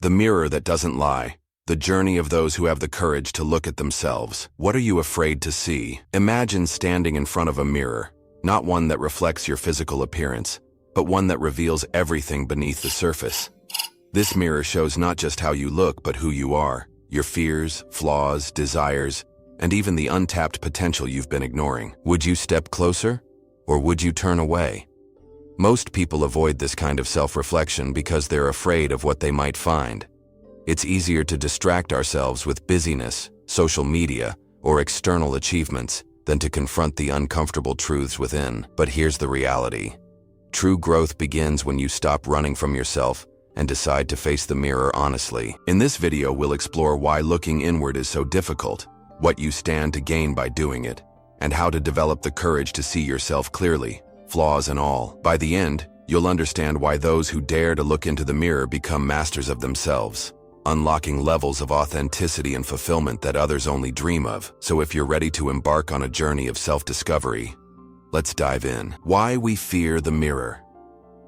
The mirror that doesn't lie. The journey of those who have the courage to look at themselves. What are you afraid to see? Imagine standing in front of a mirror, not one that reflects your physical appearance, but one that reveals everything beneath the surface. This mirror shows not just how you look, but who you are, your fears, flaws, desires, and even the untapped potential you've been ignoring. Would you step closer, or would you turn away? Most people avoid this kind of self-reflection because they're afraid of what they might find. It's easier to distract ourselves with busyness, social media, or external achievements than to confront the uncomfortable truths within. But here's the reality. True growth begins when you stop running from yourself and decide to face the mirror honestly. In this video, we'll explore why looking inward is so difficult, what you stand to gain by doing it, and how to develop the courage to see yourself clearly, flaws and all. By the end, you'll understand why those who dare to look into the mirror become masters of themselves, unlocking levels of authenticity and fulfillment that others only dream of. So if you're ready to embark on a journey of self-discovery, let's dive in. Why we fear the mirror.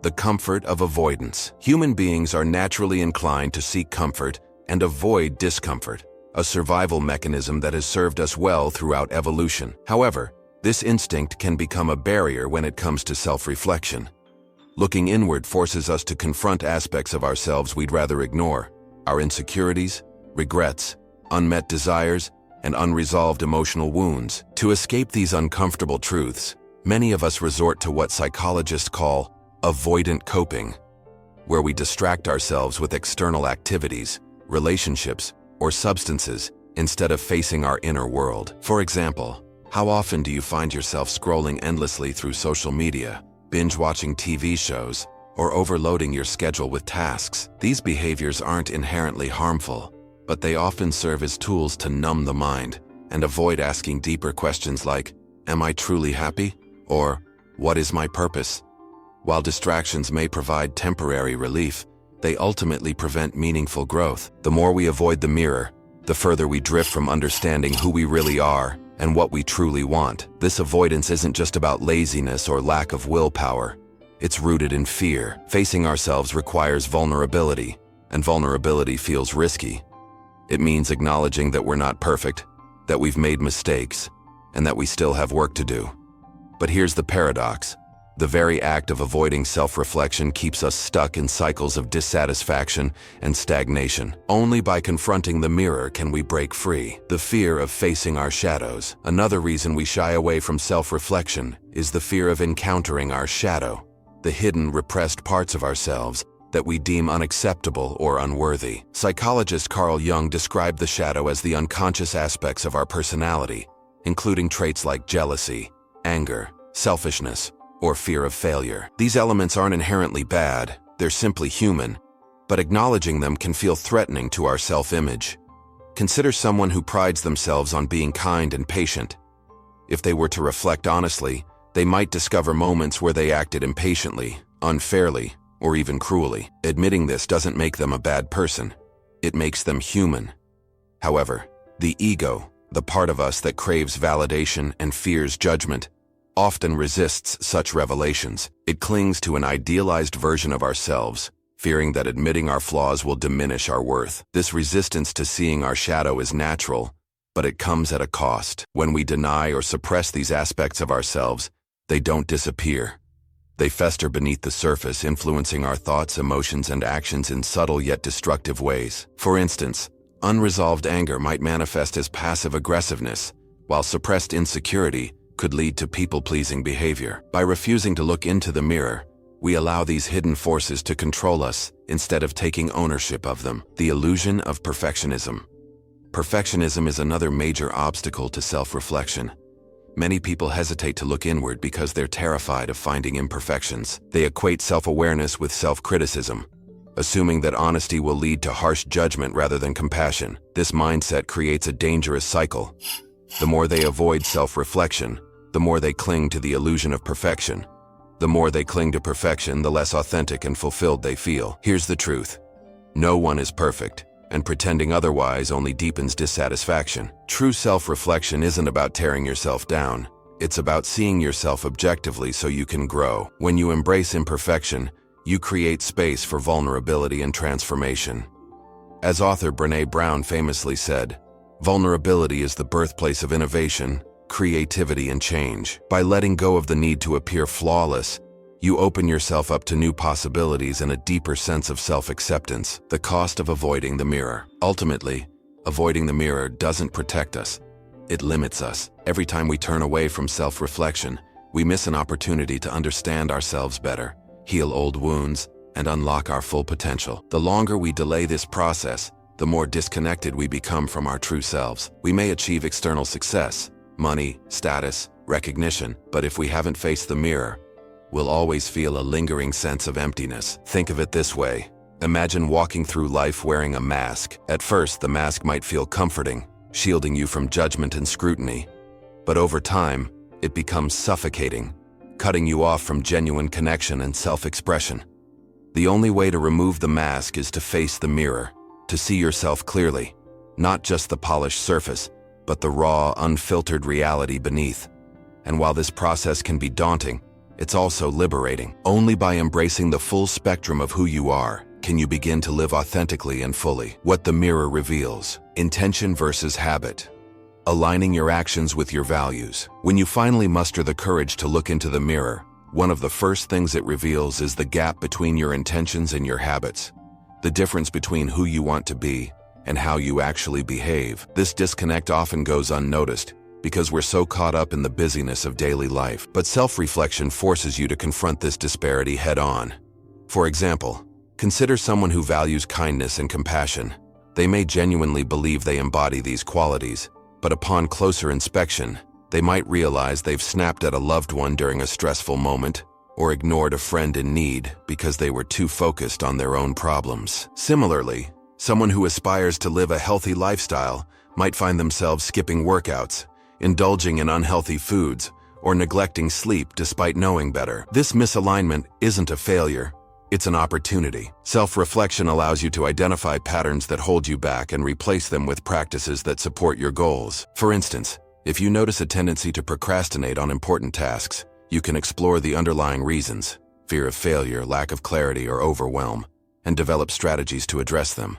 The comfort of avoidance. Human beings are naturally inclined to seek comfort and avoid discomfort, a survival mechanism that has served us well throughout evolution. However, this instinct can become a barrier when it comes to self-reflection. Looking inward forces us to confront aspects of ourselves we'd rather ignore. Our insecurities, regrets, unmet desires, and unresolved emotional wounds. To escape these uncomfortable truths, many of us resort to what psychologists call avoidant coping, where we distract ourselves with external activities, relationships, or substances instead of facing our inner world. For example, how often do you find yourself scrolling endlessly through social media, binge-watching TV shows, or overloading your schedule with tasks? These behaviors aren't inherently harmful, but they often serve as tools to numb the mind and avoid asking deeper questions like, am I truly happy? Or, what is my purpose? While distractions may provide temporary relief, they ultimately prevent meaningful growth. The more we avoid the mirror, the further we drift from understanding who we really are and what we truly want. This avoidance isn't just about laziness or lack of willpower. It's rooted in fear. Facing ourselves requires vulnerability, and vulnerability feels risky. It means acknowledging that we're not perfect, that we've made mistakes, and that we still have work to do. But here's the paradox. The very act of avoiding self-reflection keeps us stuck in cycles of dissatisfaction and stagnation. Only by confronting the mirror can we break free. The fear of facing our shadows. Another reason we shy away from self-reflection is the fear of encountering our shadow, the hidden, repressed parts of ourselves that we deem unacceptable or unworthy. Psychologist Carl Jung described the shadow as the unconscious aspects of our personality, including traits like jealousy, anger, selfishness, or fear of failure. These elements aren't inherently bad, they're simply human, but acknowledging them can feel threatening to our self-image. Consider someone who prides themselves on being kind and patient. If they were to reflect honestly, they might discover moments where they acted impatiently, unfairly, or even cruelly. Admitting this doesn't make them a bad person. It makes them human. However, the ego, the part of us that craves validation and fears judgment, often resists such revelations. It clings to an idealized version of ourselves, fearing that admitting our flaws will diminish our worth. This resistance to seeing our shadow is natural, but it comes at a cost. When we deny or suppress these aspects of ourselves, they don't disappear. They fester beneath the surface, influencing our thoughts, emotions, and actions in subtle yet destructive ways. For instance, unresolved anger might manifest as passive aggressiveness, while suppressed insecurity could lead to people-pleasing behavior. By refusing to look into the mirror, we allow these hidden forces to control us instead of taking ownership of them. The illusion of perfectionism. Perfectionism is another major obstacle to self-reflection. Many people hesitate to look inward because they're terrified of finding imperfections. They equate self-awareness with self-criticism, assuming that honesty will lead to harsh judgment rather than compassion. This mindset creates a dangerous cycle. The more they avoid self-reflection, the more they cling to the illusion of perfection. The more they cling to perfection, the less authentic and fulfilled they feel. Here's the truth. No one is perfect, and pretending otherwise only deepens dissatisfaction. True self-reflection isn't about tearing yourself down. It's about seeing yourself objectively so you can grow. When you embrace imperfection, you create space for vulnerability and transformation. As author Brené Brown famously said, vulnerability is the birthplace of innovation, creativity, and change. By letting go of the need to appear flawless, you open yourself up to new possibilities and a deeper sense of self-acceptance. The cost of avoiding the mirror. Ultimately, avoiding the mirror doesn't protect us. It limits us. Every time we turn away from self-reflection, we miss an opportunity to understand ourselves better, heal old wounds, and unlock our full potential. The longer we delay this process, the more disconnected we become from our true selves. We may achieve external success, money, status, recognition, but if we haven't faced the mirror, we'll always feel a lingering sense of emptiness. Think of it this way. Imagine walking through life wearing a mask. At first, the mask might feel comforting, shielding you from judgment and scrutiny. But over time, it becomes suffocating, cutting you off from genuine connection and self-expression. The only way to remove the mask is to face the mirror, to see yourself clearly, not just the polished surface, but the raw, unfiltered reality beneath. And while this process can be daunting, it's also liberating. Only by embracing the full spectrum of who you are can you begin to live authentically and fully. What the mirror reveals: intention versus habit. Aligning your actions with your values. When you finally muster the courage to look into the mirror, one of the first things it reveals is the gap between your intentions and your habits. The difference between who you want to be and how you actually behave. This disconnect often goes unnoticed because we're so caught up in the busyness of daily life. But self-reflection forces you to confront this disparity head-on. For example, consider someone who values kindness and compassion. They may genuinely believe they embody these qualities, but upon closer inspection, they might realize they've snapped at a loved one during a stressful moment or ignored a friend in need because they were too focused on their own problems. Similarly, someone who aspires to live a healthy lifestyle might find themselves skipping workouts, indulging in unhealthy foods, or neglecting sleep despite knowing better. This misalignment isn't a failure, it's an opportunity. Self-reflection allows you to identify patterns that hold you back and replace them with practices that support your goals. For instance, if you notice a tendency to procrastinate on important tasks, you can explore the underlying reasons: fear of failure, lack of clarity, or overwhelm, and develop strategies to address them.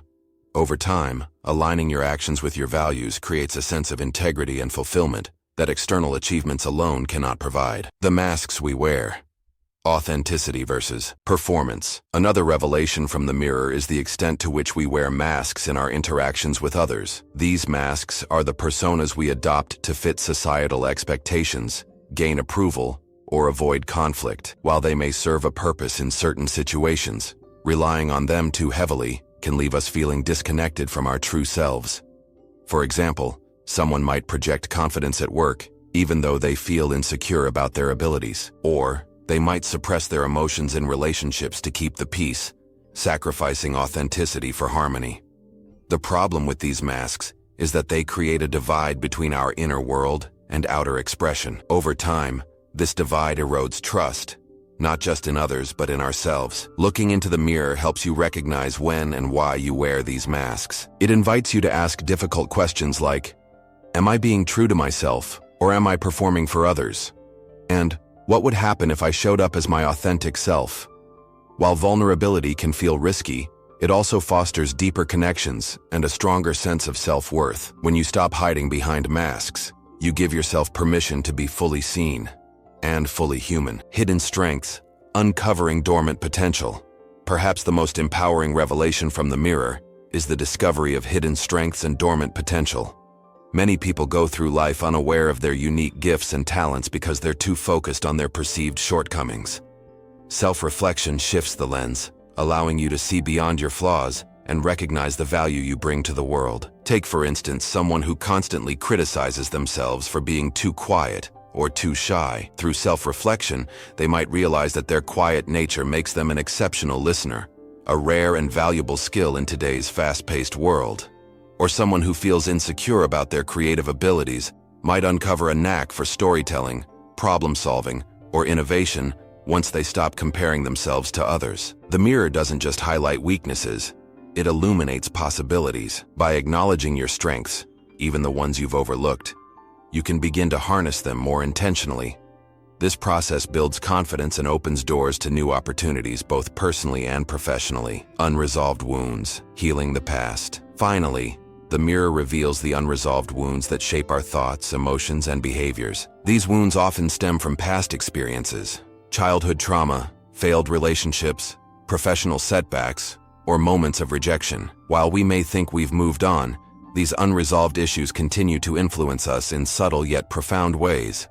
Over time, aligning your actions with your values creates a sense of integrity and fulfillment that external achievements alone cannot provide. The masks we wear. Authenticity versus performance. Another revelation from the mirror is the extent to which we wear masks in our interactions with others. These masks are the personas we adopt to fit societal expectations, gain approval, or avoid conflict. While they may serve a purpose in certain situations, relying on them too heavily can leave us feeling disconnected from our true selves. For example, someone might project confidence at work, even though they feel insecure about their abilities. Or they might suppress their emotions in relationships to keep the peace, sacrificing authenticity for harmony. The problem with these masks is that they create a divide between our inner world and outer expression. Over time, this divide erodes trust, not just in others, but in ourselves. Looking into the mirror helps you recognize when and why you wear these masks. It invites you to ask difficult questions like, am I being true to myself, or am I performing for others? And what would happen if I showed up as my authentic self? While vulnerability can feel risky, it also fosters deeper connections and a stronger sense of self-worth. When you stop hiding behind masks, you give yourself permission to be fully seen and fully human. Hidden strengths, uncovering dormant potential. Perhaps the most empowering revelation from the mirror is the discovery of hidden strengths and dormant potential. Many people go through life unaware of their unique gifts and talents because they're too focused on their perceived shortcomings. Self-reflection shifts the lens, allowing you to see beyond your flaws and recognize the value you bring to the world. Take, for instance, someone who constantly criticizes themselves for being too quiet or too shy. Through self-reflection, they might realize that their quiet nature makes them an exceptional listener, a rare and valuable skill in today's fast-paced world. Or someone who feels insecure about their creative abilities might uncover a knack for storytelling, problem-solving, or innovation once they stop comparing themselves to others. The mirror doesn't just highlight weaknesses, it illuminates possibilities. By acknowledging your strengths, even the ones you've overlooked, you can begin to harness them more intentionally. This process builds confidence and opens doors to new opportunities both personally and professionally. Unresolved wounds, healing the past. Finally, the mirror reveals the unresolved wounds that shape our thoughts, emotions, and behaviors. These wounds often stem from past experiences, childhood trauma, failed relationships, professional setbacks, or moments of rejection. While we may think we've moved on, these unresolved issues continue to influence us in subtle yet profound ways.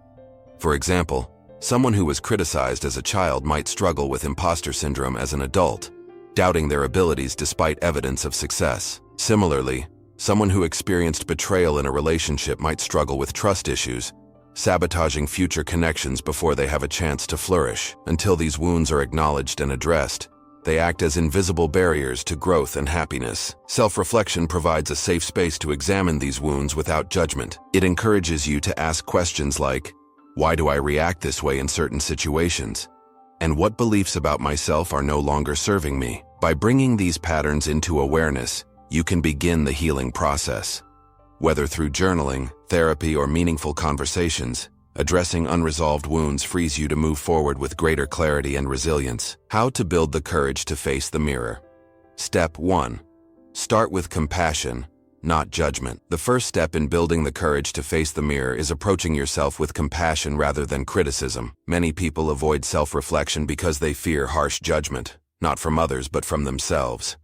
For example, someone who was criticized as a child might struggle with imposter syndrome as an adult, doubting their abilities despite evidence of success. Similarly, someone who experienced betrayal in a relationship might struggle with trust issues, sabotaging future connections before they have a chance to flourish. Until these wounds are acknowledged and addressed, they act as invisible barriers to growth and happiness. Self-reflection provides a safe space to examine these wounds without judgment. It encourages you to ask questions like, why do I react this way in certain situations? And what beliefs about myself are no longer serving me? By bringing these patterns into awareness, you can begin the healing process. Whether through journaling, therapy, or meaningful conversations, addressing unresolved wounds frees you to move forward with greater clarity and resilience. How to build the courage to face the mirror. Step 1. Start with compassion, not judgment. The first step in building the courage to face the mirror is approaching yourself with compassion rather than criticism. Many people avoid self-reflection because they fear harsh judgment, not from others but from themselves.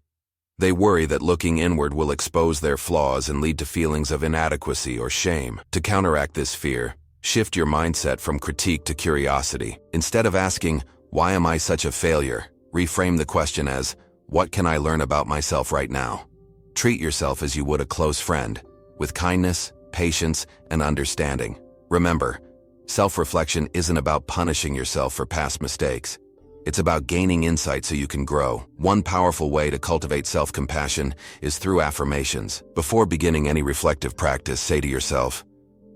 They worry that looking inward will expose their flaws and lead to feelings of inadequacy or shame. To counteract this fear, shift your mindset from critique to curiosity. Instead of asking, why am I such a failure? Reframe the question as, what can I learn about myself right now? Treat yourself as you would a close friend, with kindness, patience, and understanding. Remember, self-reflection isn't about punishing yourself for past mistakes. It's about gaining insight so you can grow. One powerful way to cultivate self-compassion is through affirmations. Before beginning any reflective practice, say to yourself,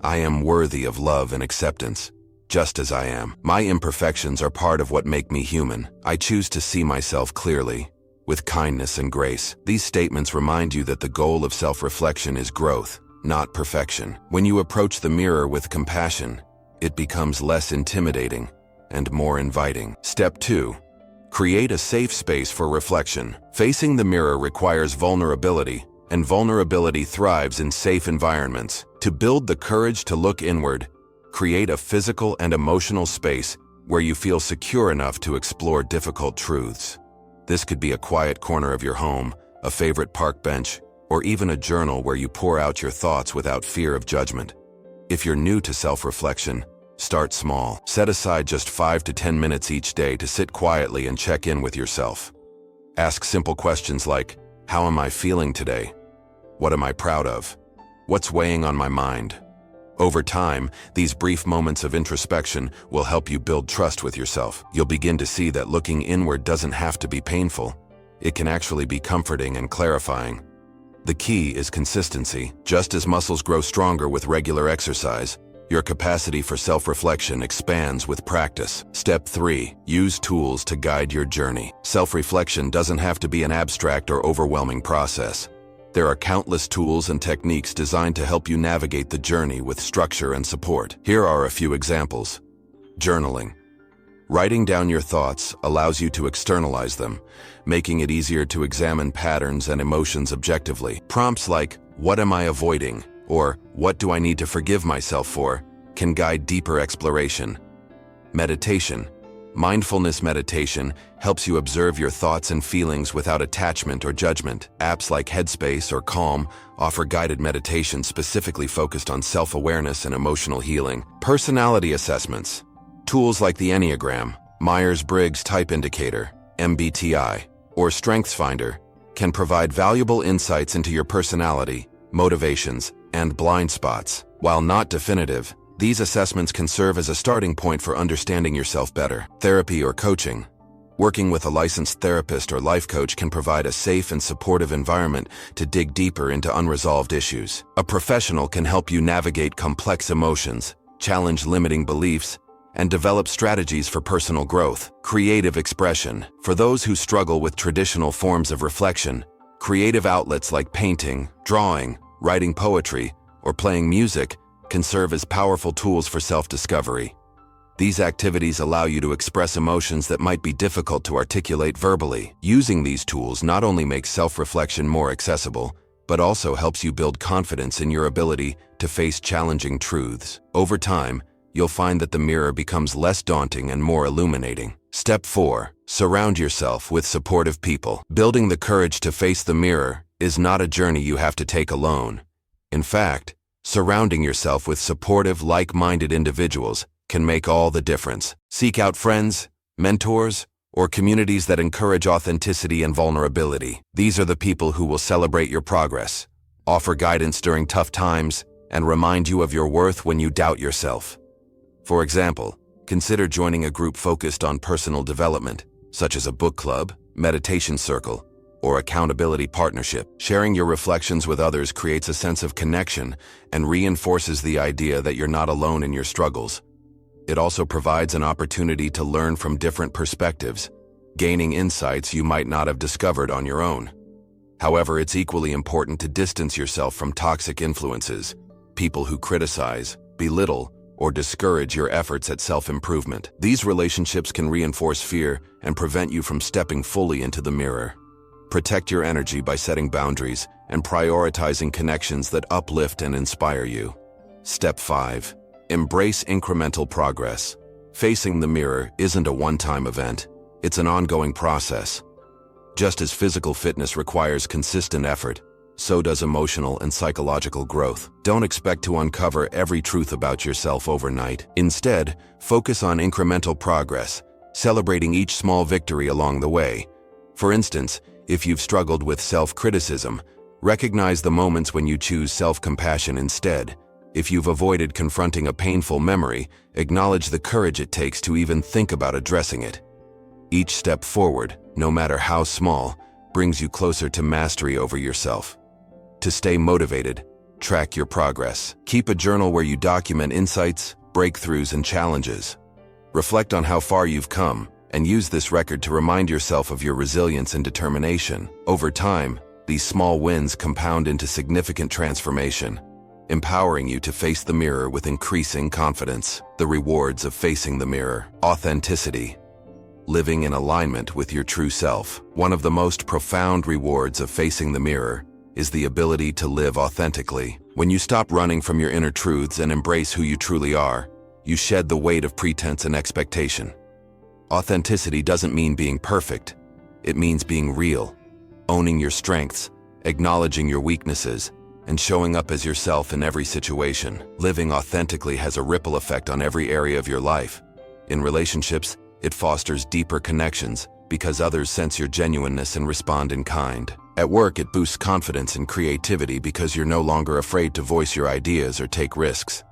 I am worthy of love and acceptance, just as I am. My imperfections are part of what make me human. I choose to see myself clearly, with kindness and grace. These statements remind you that the goal of self-reflection is growth, not perfection. When you approach the mirror with compassion, it becomes less intimidating and more inviting. Step 2. Create a safe space for reflection. Facing the mirror requires vulnerability, and vulnerability thrives in safe environments. To build the courage to look inward, create a physical and emotional space where you feel secure enough to explore difficult truths. This could be a quiet corner of your home, a favorite park bench, or even a journal where you pour out your thoughts without fear of judgment. If you're new to self-reflection, start small. Set aside just 5 to 10 minutes each day to sit quietly and check in with yourself. Ask simple questions like, how am I feeling today? What am I proud of? What's weighing on my mind? Over time, these brief moments of introspection will help you build trust with yourself. You'll begin to see that looking inward doesn't have to be painful. It can actually be comforting and clarifying. The key is consistency. Just as muscles grow stronger with regular exercise, your capacity for self-reflection expands with practice. Step 3. Use tools to guide your journey. Self-reflection doesn't have to be an abstract or overwhelming process. There are countless tools and techniques designed to help you navigate the journey with structure and support. Here are a few examples. Journaling. Writing down your thoughts allows you to externalize them, making it easier to examine patterns and emotions objectively. Prompts like, what am I avoiding? Or, what do I need to forgive myself for? Can guide deeper exploration. Meditation. Mindfulness meditation helps you observe your thoughts and feelings without attachment or judgment. Apps like Headspace or Calm offer guided meditation specifically focused on self-awareness and emotional healing. Personality assessments. Tools like the Enneagram, Myers-Briggs Type Indicator, MBTI, or StrengthsFinder can provide valuable insights into your personality, motivations, and blind spots. While not definitive, these assessments can serve as a starting point for understanding yourself better. Therapy or coaching. Working with a licensed therapist or life coach can provide a safe and supportive environment to dig deeper into unresolved issues. A professional can help you navigate complex emotions, challenge limiting beliefs, and develop strategies for personal growth. Creative expression. For those who struggle with traditional forms of reflection, creative outlets like painting, drawing, writing poetry, or playing music can serve as powerful tools for self-discovery. These activities allow you to express emotions that might be difficult to articulate verbally. Using these tools not only makes self-reflection more accessible, but also helps you build confidence in your ability to face challenging truths. Over time, you'll find that the mirror becomes less daunting and more illuminating. Step 4. Surround yourself with supportive people. Building the courage to face the mirror is not a journey you have to take alone. In fact, surrounding yourself with supportive, like-minded individuals can make all the difference. Seek out friends, mentors, or communities that encourage authenticity and vulnerability. These are the people who will celebrate your progress, offer guidance during tough times, and remind you of your worth when you doubt yourself. For example, consider joining a group focused on personal development, such as a book club, meditation circle, or accountability partnership. Sharing your reflections with others creates a sense of connection and reinforces the idea that you're not alone in your struggles. It also provides an opportunity to learn from different perspectives, gaining insights you might not have discovered on your own. However, it's equally important to distance yourself from toxic influences, people who criticize, belittle, or discourage your efforts at self-improvement. These relationships can reinforce fear and prevent you from stepping fully into the mirror. Protect your energy by setting boundaries and prioritizing connections that uplift and inspire you. Step 5. Embrace incremental progress. Facing the mirror isn't a one-time event. It's an ongoing process. Just as physical fitness requires consistent effort, so does emotional and psychological growth. Don't expect to uncover every truth about yourself overnight. Instead, focus on incremental progress, celebrating each small victory along the way. For instance, if you've struggled with self-criticism, recognize the moments when you choose self-compassion instead. If you've avoided confronting a painful memory, acknowledge the courage it takes to even think about addressing it. Each step forward, no matter how small, brings you closer to mastery over yourself. To stay motivated, track your progress. Keep a journal where you document insights, breakthroughs, and challenges. Reflect on how far you've come, and use this record to remind yourself of your resilience and determination. Over time, these small wins compound into significant transformation, empowering you to face the mirror with increasing confidence. The rewards of facing the mirror. Authenticity. Living in alignment with your true self. One of the most profound rewards of facing the mirror is the ability to live authentically. When you stop running from your inner truths and embrace who you truly are, you shed the weight of pretense and expectation. Authenticity doesn't mean being perfect. It means being real, owning your strengths, acknowledging your weaknesses, and showing up as yourself in every situation. Living authentically has a ripple effect on every area of your life. In relationships, it fosters deeper connections because others sense your genuineness and respond in kind. At work, it boosts confidence and creativity because you're no longer afraid to voice your ideas or take risks.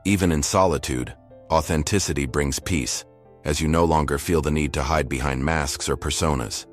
Even in solitude, authenticity brings peace, as you no longer feel the need to hide behind masks or personas.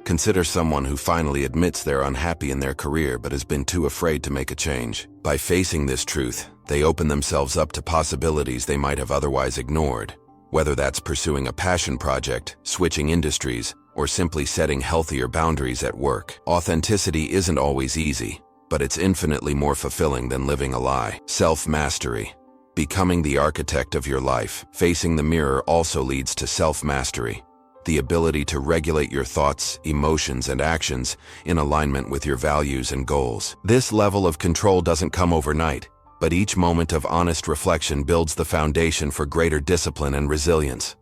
Consider someone who finally admits they're unhappy in their career but has been too afraid to make a change. By facing this truth, they open themselves up to possibilities they might have otherwise ignored. Whether that's pursuing a passion project, switching industries, or simply setting healthier boundaries at work. Authenticity isn't always easy, but it's infinitely more fulfilling than living a lie. Self-mastery. Becoming the architect of your life. Facing the mirror also leads to self-mastery, the ability to regulate your thoughts, emotions, and actions in alignment with your values and goals. This level of control doesn't come overnight, but each moment of honest reflection builds the foundation for greater discipline and resilience.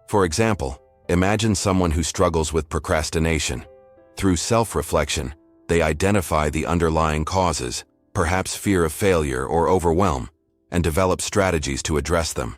For example, imagine someone who struggles with procrastination. Through self-reflection, they identify the underlying causes, perhaps fear of failure or overwhelm, and develop strategies to address them.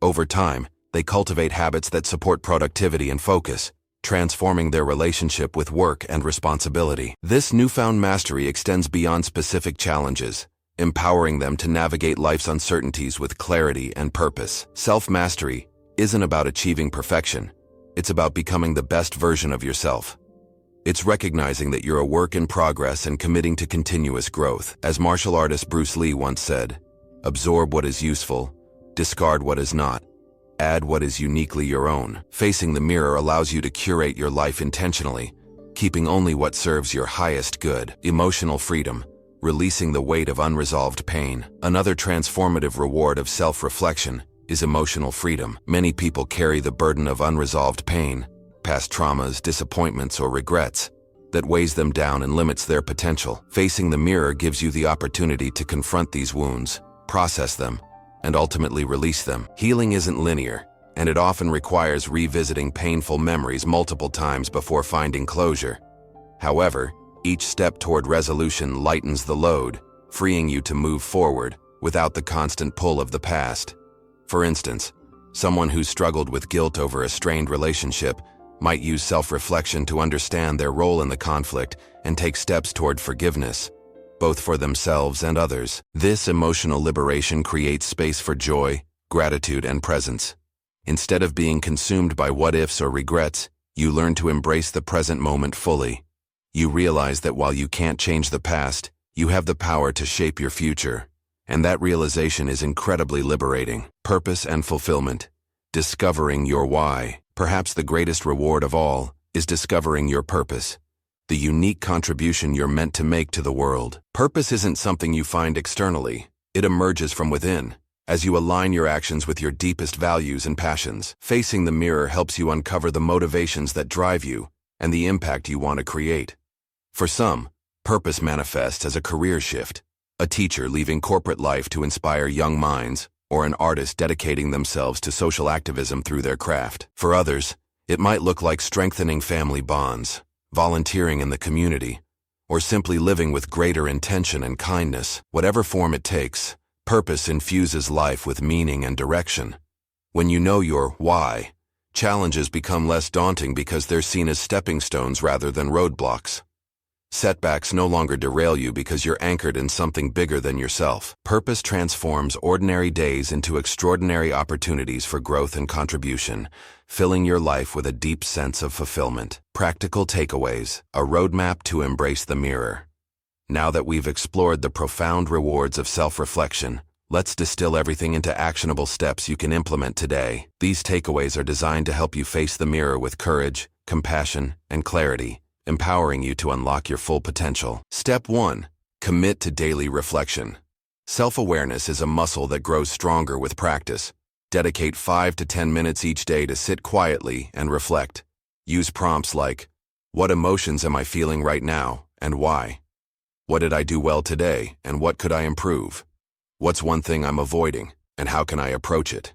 Over time, they cultivate habits that support productivity and focus, transforming their relationship with work and responsibility. This newfound mastery extends beyond specific challenges, empowering them to navigate life's uncertainties with clarity and purpose. Self-mastery isn't about achieving perfection. It's about becoming the best version of yourself. It's recognizing that you're a work in progress and committing to continuous growth. As martial artist Bruce Lee once said, "Absorb what is useful, discard what is not, add what is uniquely your own." Facing the mirror allows you to curate your life intentionally, keeping only what serves your highest good. Emotional freedom. Releasing the weight of unresolved pain. Another transformative reward of self-reflection is emotional freedom. Many people carry the burden of unresolved pain, past traumas, disappointments, or regrets that weighs them down and limits their potential. Facing the mirror gives you the opportunity to confront these wounds, process them, and ultimately release them. Healing isn't linear, and it often requires revisiting painful memories multiple times before finding closure. However, each step toward resolution lightens the load, freeing you to move forward without the constant pull of the past. For instance, someone who struggled with guilt over a strained relationship might use self-reflection to understand their role in the conflict and take steps toward forgiveness, both for themselves and others. This emotional liberation creates space for joy, gratitude, and presence. Instead of being consumed by what-ifs or regrets, you learn to embrace the present moment fully. You realize that while you can't change the past, you have the power to shape your future. And that realization is incredibly liberating. Purpose and fulfillment. Discovering your why. Perhaps the greatest reward of all is discovering your purpose, the unique contribution you're meant to make to the world. Purpose isn't something you find externally. It emerges from within, as you align your actions with your deepest values and passions. Facing the mirror helps you uncover the motivations that drive you and the impact you want to create. For some, purpose manifests as a career shift, a teacher leaving corporate life to inspire young minds, or an artist dedicating themselves to social activism through their craft. For others, it might look like strengthening family bonds, volunteering in the community, or simply living with greater intention and kindness. Whatever form it takes, purpose infuses life with meaning and direction. When you know your why, challenges become less daunting because they're seen as stepping stones rather than roadblocks. Setbacks no longer derail you because you're anchored in something bigger than yourself. Purpose transforms ordinary days into extraordinary opportunities for growth and contribution, filling your life with a deep sense of fulfillment. Practical takeaways, a roadmap to embrace the mirror. Now that we've explored the profound rewards of self-reflection, let's distill everything into actionable steps you can implement today. These takeaways are designed to help you face the mirror with courage, compassion, and clarity, empowering you to unlock your full potential. Step 1. Commit to daily reflection. Self-awareness is a muscle that grows stronger with practice. Dedicate 5 to 10 minutes each day to sit quietly and reflect. Use prompts like, what emotions am I feeling right now, and why? What did I do well today, and what could I improve? What's one thing I'm avoiding, and how can I approach it?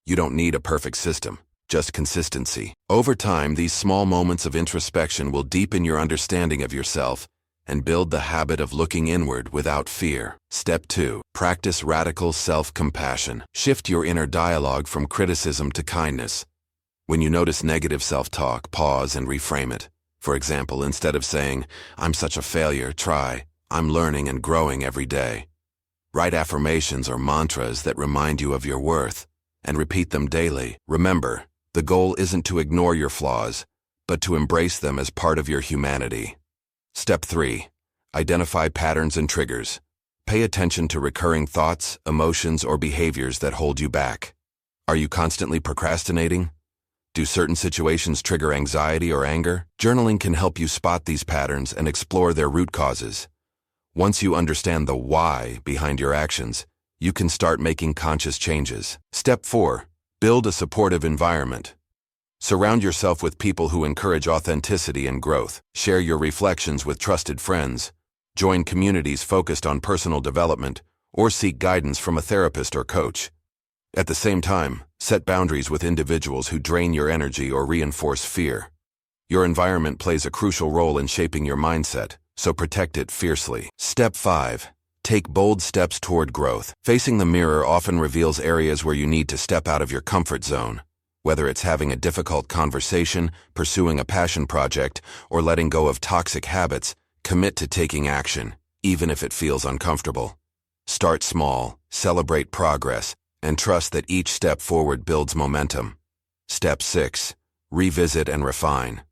You don't need a perfect system, just consistency. Over time, these small moments of introspection will deepen your understanding of yourself and build the habit of looking inward without fear. Step 2. Practice radical self-compassion. Shift your inner dialogue from criticism to kindness. When you notice negative self-talk, pause and reframe it. For example, instead of saying, "I'm such a failure," try, "I'm learning and growing every day." Write affirmations or mantras that remind you of your worth, and repeat them daily. Remember, the goal isn't to ignore your flaws, but to embrace them as part of your humanity. Step 3. Identify patterns and triggers. Pay attention to recurring thoughts, emotions, or behaviors that hold you back. Are you constantly procrastinating? Do certain situations trigger anxiety or anger? Journaling can help you spot these patterns and explore their root causes. Once you understand the why behind your actions, you can start making conscious changes. Step 4. Build a supportive environment. Surround yourself with people who encourage authenticity and growth. Share your reflections with trusted friends. Join communities focused on personal development, or seek guidance from a therapist or coach. At the same time, set boundaries with individuals who drain your energy or reinforce fear. Your environment plays a crucial role in shaping your mindset, so protect it fiercely. Step 5. Take bold steps toward growth. Facing the mirror often reveals areas where you need to step out of your comfort zone. Whether it's having a difficult conversation, pursuing a passion project, or letting go of toxic habits, commit to taking action, even if it feels uncomfortable. Start small, celebrate progress, and trust that each step forward builds momentum. Step 6. Revisit and refine.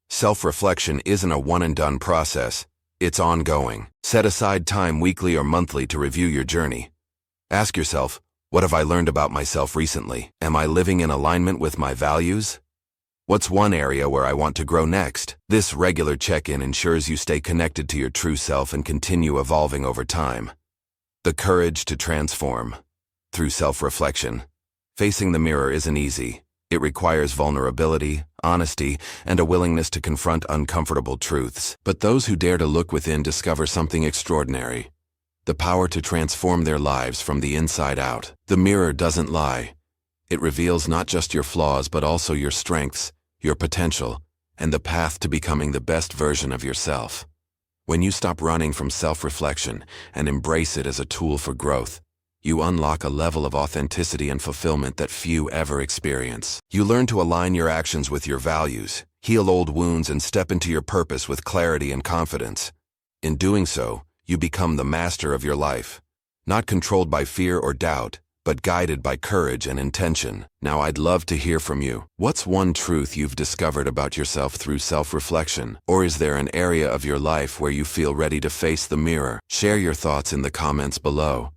Self-reflection isn't a one-and-done process. It's ongoing. Set aside time weekly or monthly to review your journey. Ask yourself, what have I learned about myself recently? Am I living in alignment with my values? What's one area where I want to grow next? This regular check-in ensures you stay connected to your true self and continue evolving over time. The courage to transform. Through self-reflection, Facing the mirror isn't easy. It requires vulnerability, honesty, and a willingness to confront uncomfortable truths. But those who dare to look within discover something extraordinary: the power to transform their lives from the inside out. The mirror doesn't lie. It reveals not just your flaws but also your strengths, your potential, and the path to becoming the best version of yourself. When you stop running from self-reflection and embrace it as a tool for growth, you unlock a level of authenticity and fulfillment that few ever experience. You learn to align your actions with your values, heal old wounds, and step into your purpose with clarity and confidence. In doing so, you become the master of your life, not controlled by fear or doubt, but guided by courage and intention. Now I'd love to hear from you. What's one truth you've discovered about yourself through self-reflection? Or is there an area of your life where you feel ready to face the mirror? Share your thoughts in the comments below.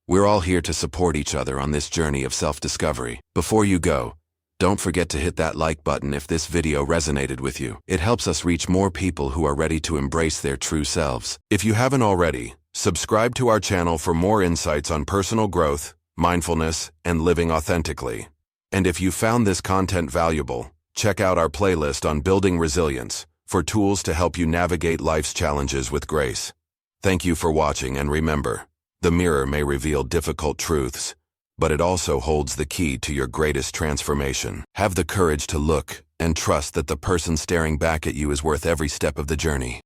We're all here to support each other on this journey of self-discovery. Before you go, don't forget to hit that like button if this video resonated with you. It helps us reach more people who are ready to embrace their true selves. If you haven't already, subscribe to our channel for more insights on personal growth, mindfulness, and living authentically. And if you found this content valuable, check out our playlist on building resilience for tools to help you navigate life's challenges with grace. Thank you for watching, and remember, the mirror may reveal difficult truths, but it also holds the key to your greatest transformation. Have the courage to look and trust that the person staring back at you is worth every step of the journey.